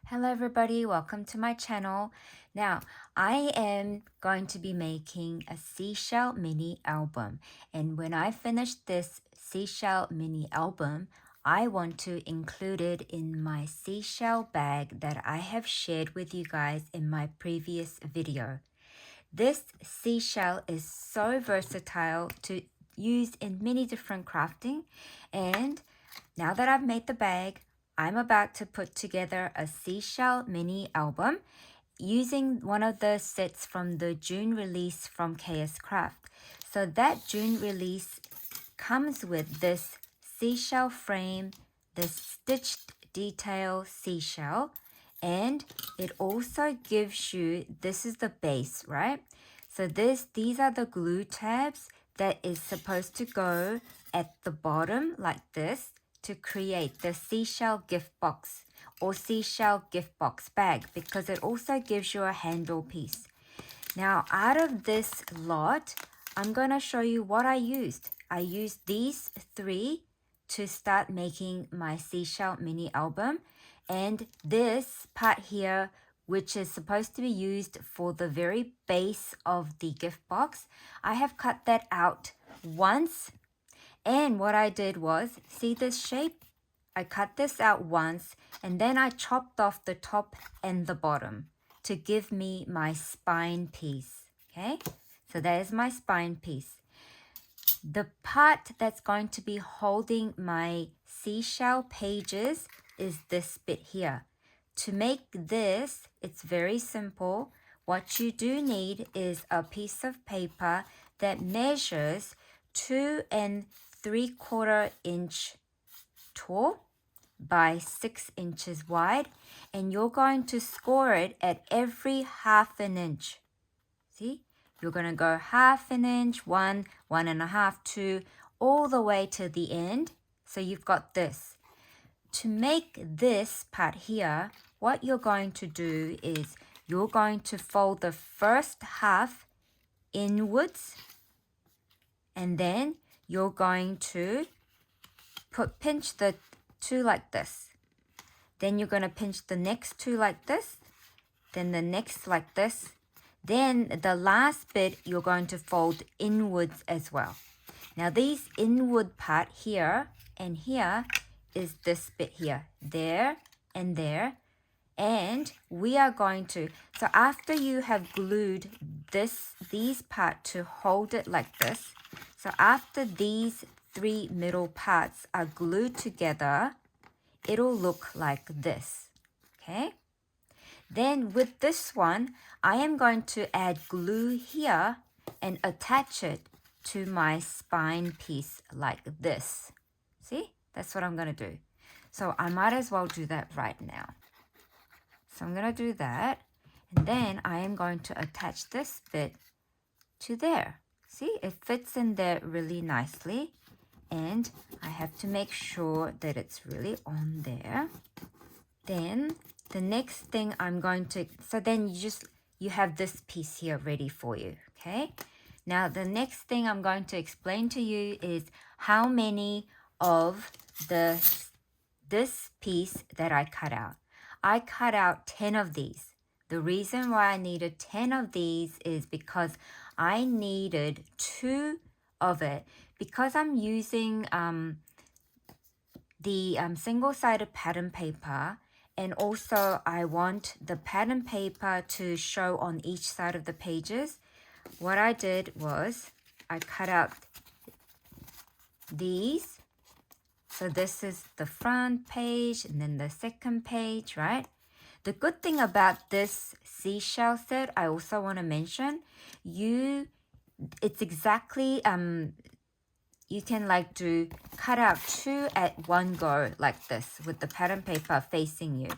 Hello everybody, welcome to my channel. Now, I am going to be making a seashell mini album, and when I finish this seashell mini album, I want to include it in my seashell bag that I have shared with you guys in my previous video. This seashell is so versatile to use in many different crafting, and now that I've made the bag, I'm about to put together a seashell mini album using one of the sets from the June release from KS Craft. So that June release comes with this seashell frame, this stitched detail seashell, and it also gives you, this is the base, right? So these are the glue tabs that is supposed to go at the bottom like this to create the seashell gift box or seashell gift box bag, because it also gives you a handle piece. Now, out of this lot, I'm going to show you what I used. I used these three to start making my seashell mini album, and this part here, which is supposed to be used for the very base of the gift box, I have cut that out once. And what I did was, see this shape? I cut this out once, and then I chopped off the top and the bottom to give me my spine piece, okay? So that is my spine piece. The part that's going to be holding my seashell pages is this bit here. To make this, it's very simple. What you do need is a piece of paper that measures 2 3/4 inch tall by 6 inches wide, and you're going to score it at every 1/2 inch. See, you're going to go 1/2 inch, 1, 1.5, 2, all the way to the end. So you've got this. To make this part here, what you're going to do is you're going to fold the first half inwards, and then you're going to pinch the two like this. Then you're going to pinch the next two like this, then the next like this. Then the last bit you're going to fold inwards as well. Now these inward part here and here is this bit here, there and there. And we are going to, so after you have glued these part to hold it like this, so after these three middle parts are glued together, it'll look like this, okay? Then with this one, I am going to add glue here and attach it to my spine piece like this. See? That's what I'm going to do. So I might as well do that right now. So I'm going to do that. And then I am going to attach this bit to there. See? It fits in there really nicely. And I have to make sure that it's really on there. Then the next thing I'm going to, so then you have this piece here ready for you, okay? Now the next thing I'm going to explain to you is how many of this piece that I cut out. I cut out 10 of these. The reason why I needed 10 of these is because I needed 2 of it. Because I'm using the single-sided pattern paper, and also I want the pattern paper to show on each side of the pages, what I did was I cut out these. So this is the front page and then the second page, right? The good thing about this seashell set, I also want to mention, it's exactly, you can like cut out 2 at one go like this with the pattern paper facing you,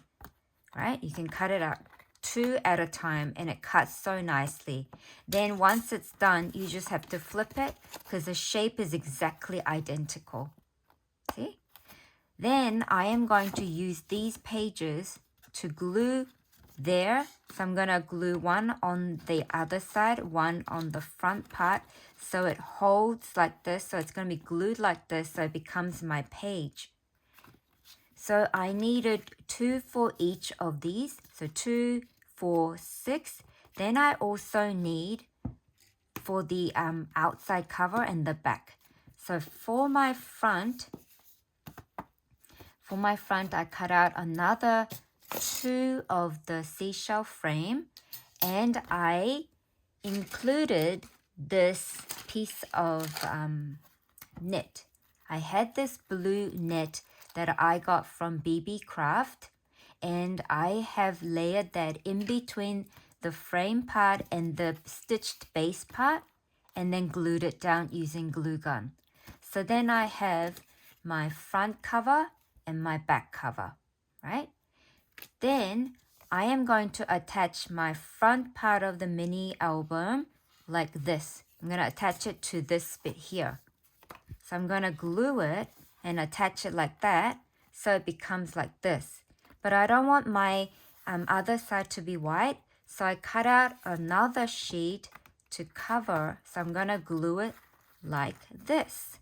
right? You can cut it out 2 at a time and it cuts so nicely. Then once it's done, you just have to flip it because the shape is exactly identical. See? Then I am going to use these pages to glue there. So I'm going to glue one on the other side, one on the front part, so it holds like this. So it's going to be glued like this, so it becomes my page. So I needed 2 for each of these. So 2, 4, 6. Then I also need for the outside cover and the back. So for my front, I cut out another 2 of the seashell frame, and I included this piece of knit. I had this blue knit that I got from BB Craft, and I have layered that in between the frame part and the stitched base part, and then glued it down using glue gun. So then I have my front cover and my back cover, right? Then I am going to attach my front part of the mini album like this. I'm going to attach it to this bit here. So I'm going to glue it and attach it like that so it becomes like this. But I don't want my other side to be white, so I cut out another sheet to cover. So I'm going to glue it like this.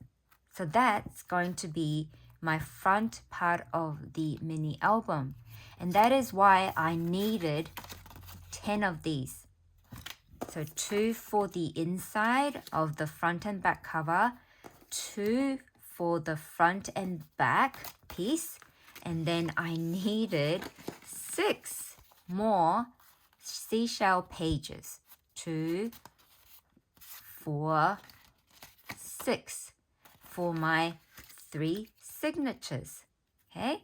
So that's going to be my front part of the mini album. And that is why I needed 10 of these. So 2 for the inside of the front and back cover, 2 for the front and back piece, and then I needed 6 more seashell pages. 2, 4, 6 for my 3 signatures. Okay,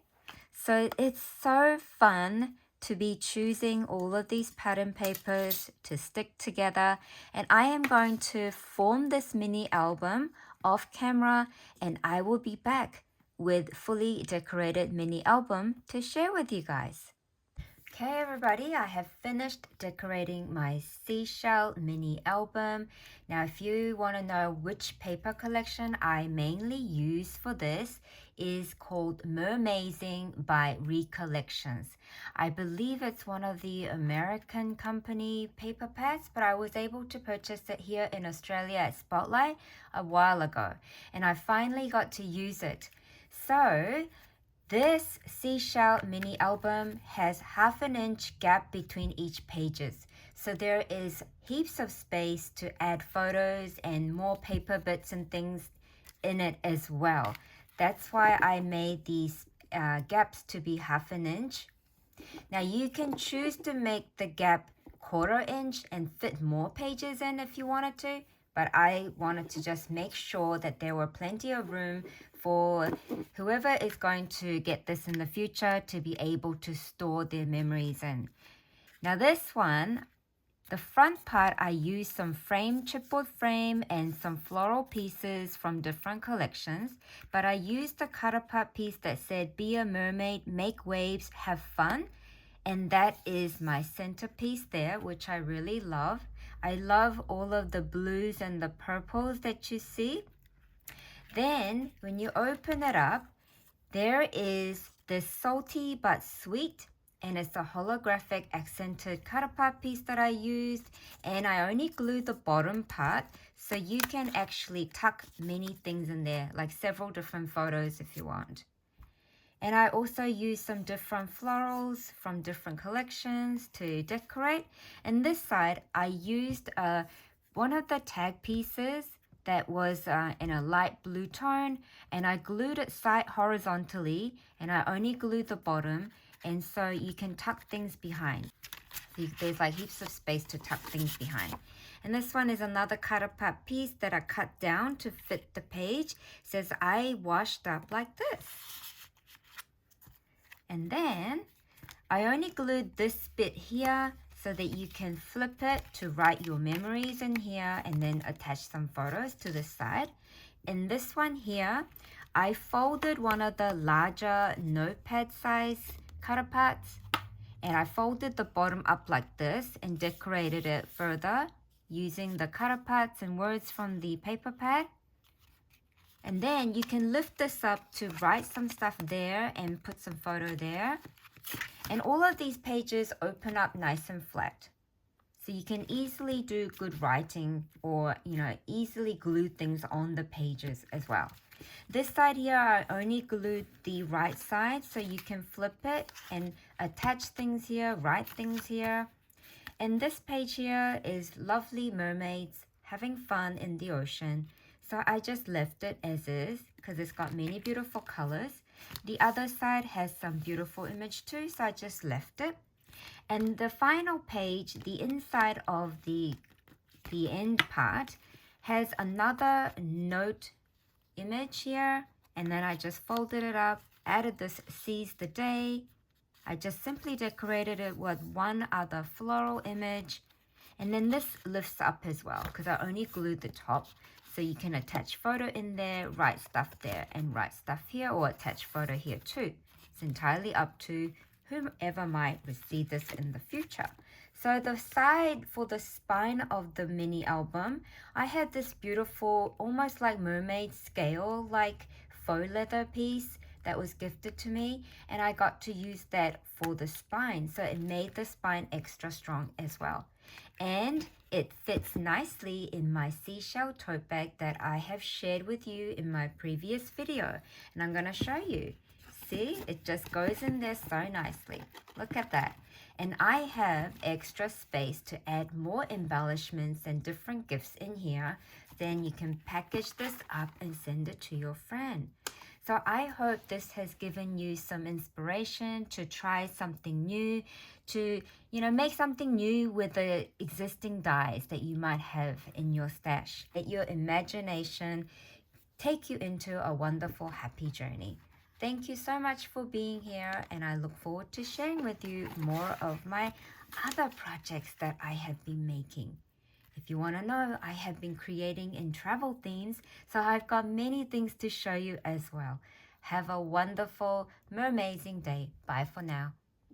so it's so fun to be choosing all of these pattern papers to stick together, and I am going to form this mini album off camera, and I will be back with fully decorated mini album to share with you guys. Okay everybody, I have finished decorating my seashell mini album. Now if you want to know which paper collection I mainly use for this, is called Mermazing by Recollections. I believe it's one of the American company paper pads, but I was able to purchase it here in Australia at Spotlight a while ago, and I finally got to use it. So this seashell mini album has 1/2 inch gap between each pages. So there is heaps of space to add photos and more paper bits and things in it as well. That's why I made these gaps to be 1/2 inch. Now you can choose to make the gap 1/4 inch and fit more pages in if you wanted to, but I wanted to just make sure that there were plenty of room for whoever is going to get this in the future to be able to store their memories in. Now this one, the front part, I used some chipboard frame and some floral pieces from different collections, but I used the cut apart piece that said, "Be a mermaid, make waves, have fun." And that is my centerpiece there, which I really love. I love all of the blues and the purples that you see. Then when you open it up, there is this salty but sweet, and it's a holographic accented cut apart piece that I used, and I only glued the bottom part, so you can actually tuck many things in there, like several different photos if you want. And I also used some different florals from different collections to decorate. And this side, I used one of the tag pieces that was in a light blue tone, and I glued it side horizontally, and I only glued the bottom, and so you can tuck things behind. There's like heaps of space to tuck things behind. And this one is another cut apart piece that I cut down to fit the page. It says, "I washed up like this." And then I only glued this bit here so that you can flip it to write your memories in here and then attach some photos to the side. In this one here, I folded one of the larger notepad size cut aparts, and I folded the bottom up like this and decorated it further using the cut aparts and words from the paper pad. And then you can lift this up to write some stuff there and put some photo there. And all of these pages open up nice and flat. So you can easily do good writing, or, easily glue things on the pages as well. This side here, I only glued the right side, so you can flip it and attach things here, write things here. And this page here is lovely mermaids having fun in the ocean. So I just left it as is because it's got many beautiful colors. The other side has some beautiful image too, so I just left it. And the final page, the inside of the end part, has another note image here, and then I just folded it up, added this seize the day. I just simply decorated it with one other floral image, and then this lifts up as well because I only glued the top, so you can attach photo in there, write stuff there, and write stuff here, or attach photo here too. It's entirely up to whomever might receive this in the future. So the side for the spine of the mini album, I had this beautiful, almost like mermaid scale, like faux leather piece that was gifted to me, and I got to use that for the spine, so it made the spine extra strong as well. And it fits nicely in my seashell tote bag that I have shared with you in my previous video, and I'm going to show you. See, it just goes in there so nicely. Look at that. And I have extra space to add more embellishments and different gifts in here. Then you can package this up and send it to your friend. So I hope this has given you some inspiration to try something new, to, make something new with the existing dies that you might have in your stash. Let your imagination take you into a wonderful, happy journey. Thank you so much for being here, and I look forward to sharing with you more of my other projects that I have been making. If you want to know, I have been creating in travel themes, so I've got many things to show you as well. Have a wonderful, mermazing day. Bye for now.